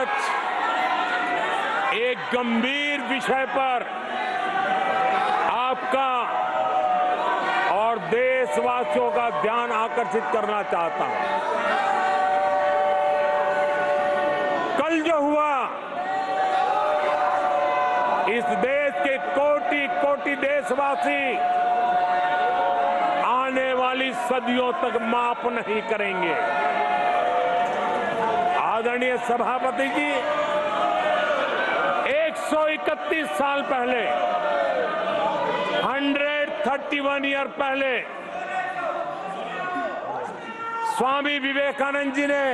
आज एक गंभीर विषय पर आपका और देशवासियों का ध्यान आकर्षित करना चाहता हूं। कल जो हुआ, इस देश के कोटि कोटि देशवासी आने वाली सदियों तक माफ नहीं करेंगे। आदरणीय सभापति जी, 131 साल पहले, 131 ईयर पहले स्वामी विवेकानंद जी ने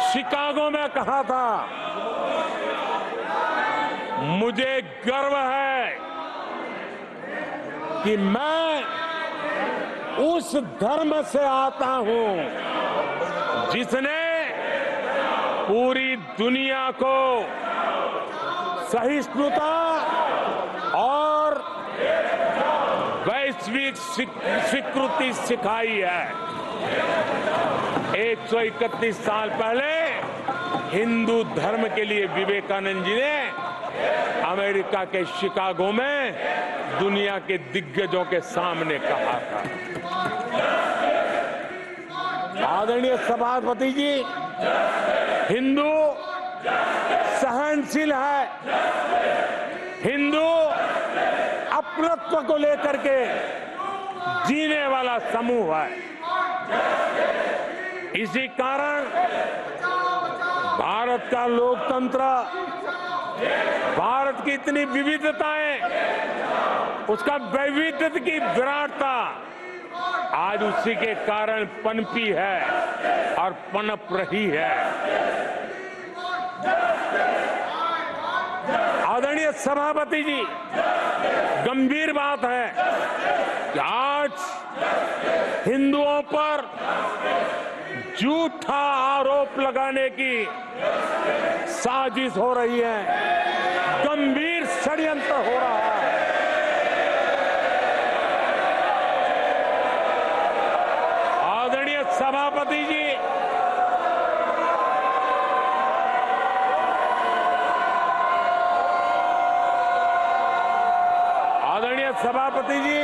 शिकागो में कहा था, मुझे गर्व है कि मैं उस धर्म से आता हूं जिसने पूरी दुनिया को सहिष्णुता और वैश्विक स्वीकृति सिखाई है। 131 साल पहले हिंदू धर्म के लिए विवेकानंद जी ने अमेरिका के शिकागो में दुनिया के दिग्गजों के सामने कहा था। आदरणीय सभापति जी, हिंदू सहनशील है, हिंदू अपनत्व को लेकर के जीने वाला समूह है। इसी कारण भारत का लोकतंत्र, भारत की इतनी विविधताएं, उसका वैविध्य की विराटता आज उसी के कारण पनपी है और पनप रही है। आदरणीय सभापति जी, गंभीर बात है कि आज हिंदुओं पर झूठा आरोप लगाने की साजिश हो रही है, गंभीर षड्यंत्र हो रहा है। आदरणीय सभापति जी, आदरणीय सभापति जी,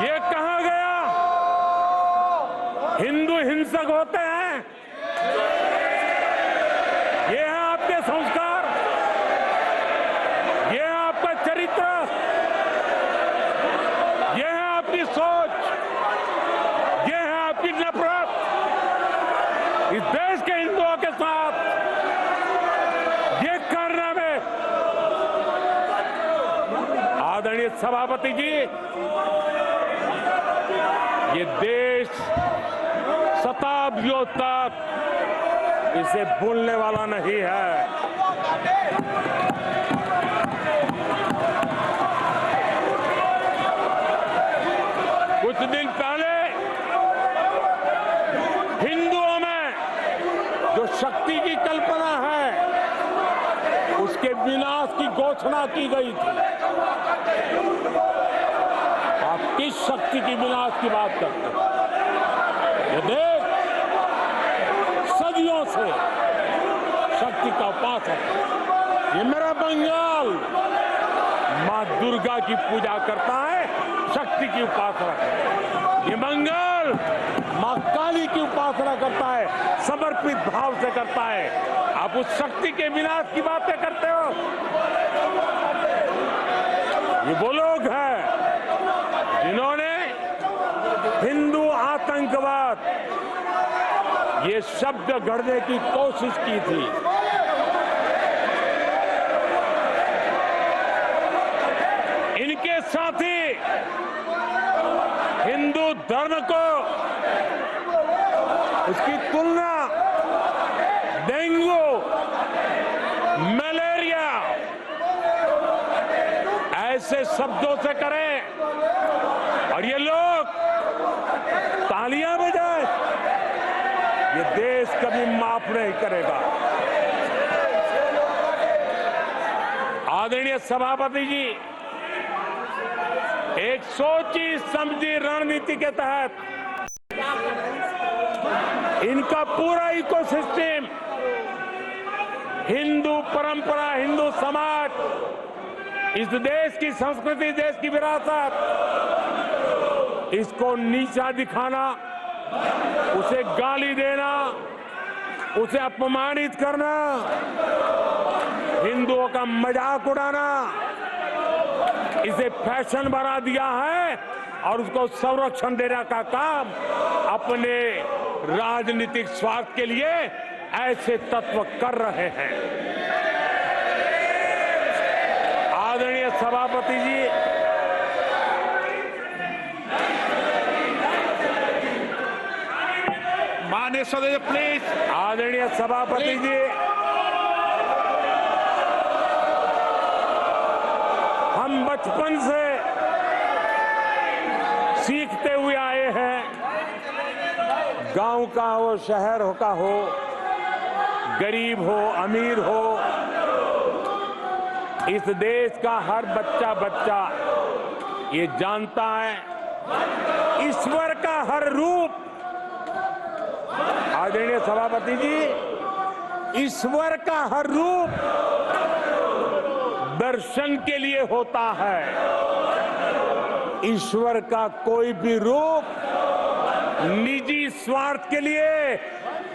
ये कहा गया हिंदू हिंसक होते हैं? ये है आपके संस्कार, ये है आपका चरित्र, ये है आपकी सोच, ये है आपकी नफरत इस देश के हिंदुओं के साथ। ये कारनामे, आदरणीय सभापति जी, ये देश शताब्दियों तक इसे भूलने वाला नहीं है। कुछ दिन पहले हिंदुओं में जो शक्ति की कल्पना है, उसके विनाश की घोषणा की गई थी। आप किस शक्ति की विनाश की बात करते हैं? ये देश सदियों से शक्ति का उपासक है। ये मेरा बंगाल मां दुर्गा की पूजा करता है, शक्ति की उपासना करता है। ये बंगाल मां काली की उपासना करता है, समर्पित भाव से करता है। आप उस शक्ति के विनाश की बातें करते हो। ये वो लोग हैं जिन्होंने हिंदू आतंकवाद, ये शब्द गढ़ने की कोशिश की थी। इनके साथी हिंदू धर्म को, उसकी तुलना डेंगू, मलेरिया ऐसे शब्दों से करें और ये लोग तालियां बजाएं, ये देश कभी माफ नहीं करेगा। आदरणीय सभापति जी, एक सोची समझी रणनीति के तहत इनका पूरा इकोसिस्टम, हिंदू परंपरा, हिंदू समाज, इस देश की संस्कृति, देश की विरासत, इसको नीचा दिखाना, उसे गाली देना, उसे अपमानित करना, हिंदुओं का मजाक उड़ाना, इसे फैशन बना दिया है और उसको संरक्षण देने का काम अपने राजनीतिक स्वार्थ के लिए ऐसे तत्व कर रहे हैं। आदरणीय सभापति जी, माननीय सदस्य प्लीज। आदरणीय सभापति जी, हम बचपन से सीखते हुए आए हैं, गांव का हो, शहर का हो, गरीब हो, अमीर हो, इस देश का हर बच्चा ये जानता है ईश्वर का हर रूप, आदरणीय सभापति जी, ईश्वर का हर रूप दर्शन के लिए होता है। ईश्वर का कोई भी रूप निजी स्वार्थ के लिए,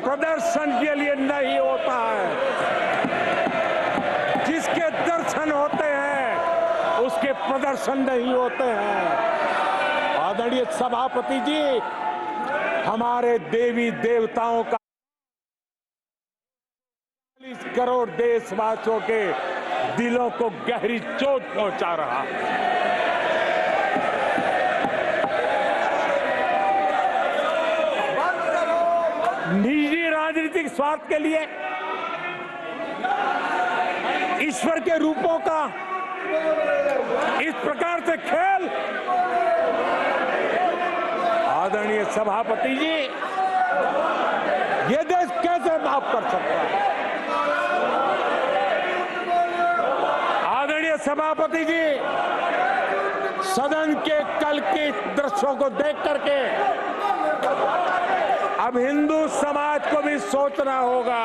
प्रदर्शन के लिए नहीं होता है। जिसके दर्शन होते हैं उसके प्रदर्शन नहीं होते हैं। आदरणीय सभापति जी, हमारे देवी देवताओं का 40 करोड़ देशवासियों के दिलों को गहरी चोट पहुंचा रहा है। निजी राजनीतिक स्वार्थ के लिए ईश्वर के रूपों का इस प्रकार से खेल, आदरणीय सभापति जी, ये देश कैसे माफ कर सकता है? आदरणीय सभापति जी, सदन के कल के दृश्यों को देख करके अब हिंदू समाज को भी सोचना होगा,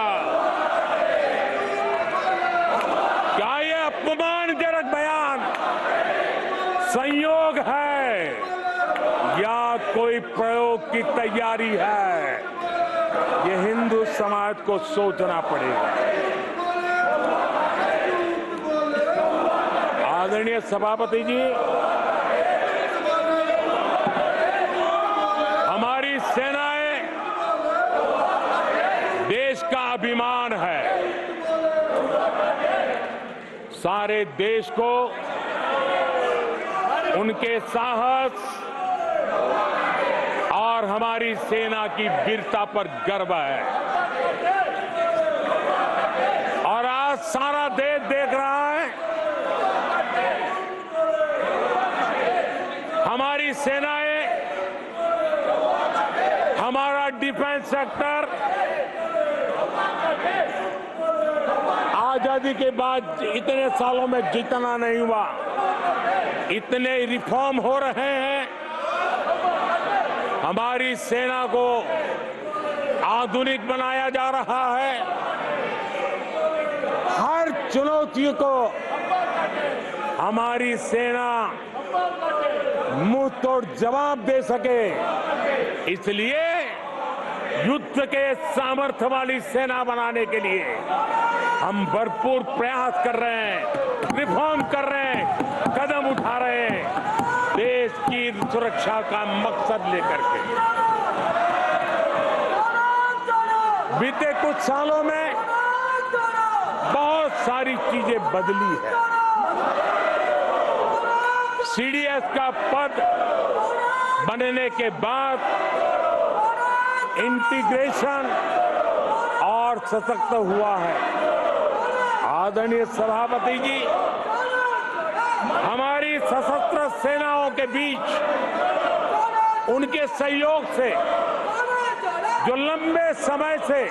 क्या ये अपमानजनक बयान संयोग है या कोई प्रयोग की तैयारी है? ये हिंदू समाज को सोचना पड़ेगा। आदरणीय सभापति जी, हमारी सेनाएं देश का अभिमान है। सारे देश को उनके साहस और हमारी सेना की वीरता पर गर्व है और आज सारा देश देख रहा है हमारी सेनाएं, हमारा डिफेंस सेक्टर आजादी के बाद इतने सालों में जितना नहीं हुआ, इतने रिफॉर्म हो रहे हैं। हमारी सेना को आधुनिक बनाया जा रहा है। हर चुनौती को हमारी सेना मुंह तोड़ जवाब दे सके, इसलिए युद्ध के सामर्थ्य वाली सेना बनाने के लिए हम भरपूर प्रयास कर रहे हैं, रिफॉर्म कर रहे हैं, कदम उठा रहे हैं, देश की सुरक्षा का मकसद लेकर के। बीते कुछ सालों में बहुत सारी चीजें बदली है। सीडीएस का पद बनने के बाद इंटीग्रेशन और सशक्त हुआ है। आदरणीय सभापति जी, हमारी सशस्त्र सेनाओं के बीच उनके सहयोग से जो लंबे समय से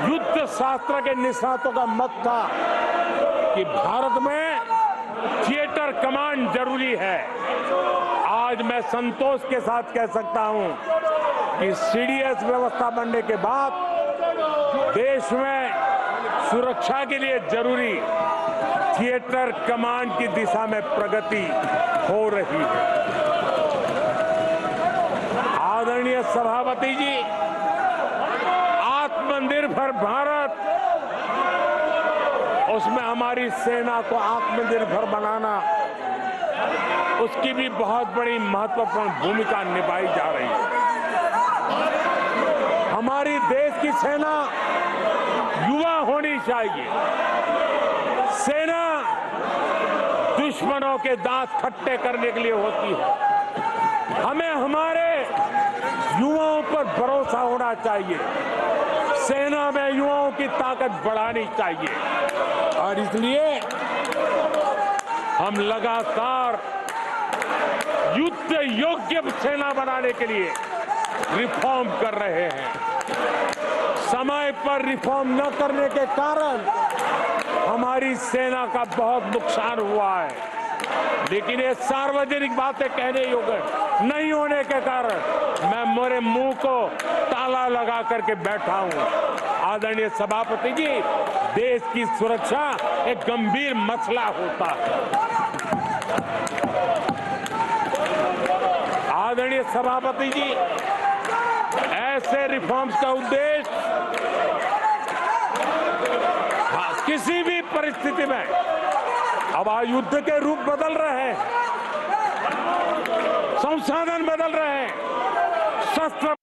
युद्ध शास्त्र के निष्णातों का मत था कि भारत में थिएटर कमांड जरूरी है। आज मैं संतोष के साथ कह सकता हूं कि सीडीएस व्यवस्था बनने के बाद देश में सुरक्षा के लिए जरूरी थिएटर कमांड की दिशा में प्रगति हो रही है। आदरणीय सभापति जी, आत्मनिर्भर भारत, उसमें हमारी सेना को आत्मनिर्भर बनाना, उसकी भी बहुत बड़ी महत्वपूर्ण भूमिका निभाई जा रही है। हमारी देश की सेना युवा होनी चाहिए। सेना दुश्मनों के दांत खट्टे करने के लिए होती है। हमें हमारे युवाओं पर भरोसा होना चाहिए। सेना में युवाओं की ताकत बढ़ानी चाहिए और इसलिए हम लगातार युद्ध योग्य सेना बनाने के लिए रिफॉर्म कर रहे हैं। समय पर रिफॉर्म न करने के कारण हमारी सेना का बहुत नुकसान हुआ है, लेकिन ये सार्वजनिक बातें कहने योग्य नहीं होने के कारण मैं मेरे मुंह को ताला लगा करके बैठा हूं। आदरणीय सभापति जी, देश की सुरक्षा एक गंभीर मसला होता है। आदरणीय सभापति जी, ऐसे रिफॉर्म्स का उद्देश्य किसी भी परिस्थिति में, अब युद्ध के रूप बदल रहे हैं, संसाधन बदल रहे हैं, शस्त्र